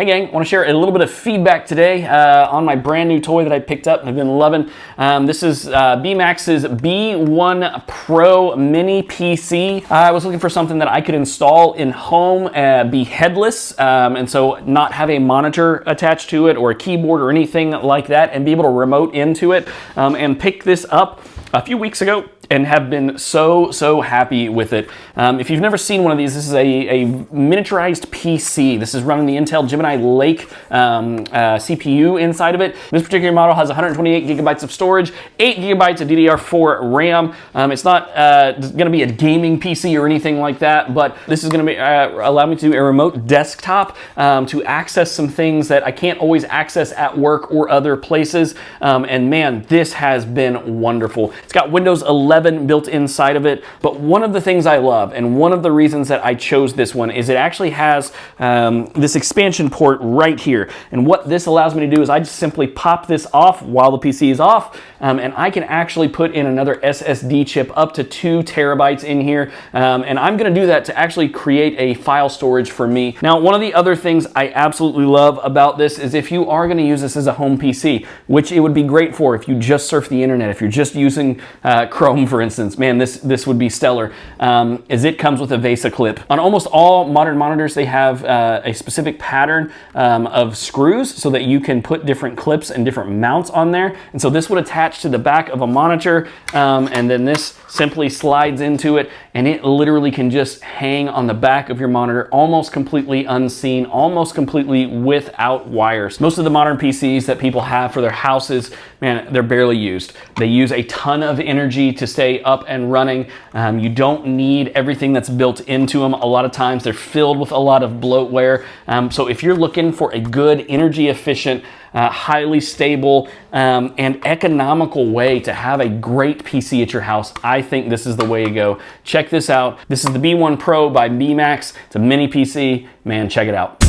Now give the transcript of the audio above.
Hey gang, I want to share a little bit of feedback today on my brand new toy that I picked up and I've been loving. This is Bmax's B1 Pro Mini PC. I was looking for something that I could install in home, be headless, and so not have a monitor attached to it or a keyboard or anything like that, and be able to remote into it, and pick this up a few weeks ago and have been so happy with it. If you've never seen one of these, this is a miniaturized PC. This is running the Intel Gemini Lake CPU inside of it. This particular model has 128 gigabytes of storage, 8 gigabytes of DDR4 RAM. It's not gonna be a gaming PC or anything like that, but this is gonna be allow me to do a remote desktop to access some things that I can't always access at work or other places. And man, this has been wonderful. It's got Windows 11 built inside of it, but one of the things I love and one of the reasons that I chose this one is it actually has this expansion port right here, and what this allows me to do is I just simply pop this off while the PC is off, and I can actually put in another SSD chip up to 2 terabytes in here, and I'm going to do that to actually create a file storage for me. Now, one of the other things I absolutely love about this is if you are going to use this as a home PC, which it would be great for if you just surf the internet, if you're just using Chrome, for instance, man, this would be stellar, is it comes with a VESA clip. On almost all modern monitors, they have a specific pattern of screws so that you can put different clips and different mounts on there. And so this would attach to the back of a monitor, and then this simply slides into it, and it literally can just hang on the back of your monitor, almost completely unseen, almost completely without wires. Most of the modern PCs that people have for their houses, man, they're barely used. They use a ton of energy to stay up and running. You don't need everything that's built into them. A lot of times they're filled with a lot of bloatware. So if you're looking for a good, energy efficient, highly stable, and economical way to have a great PC at your house, I think this is the way to go. Check this out. This is the B1 Pro by Bmax. It's a mini PC. Man, check it out.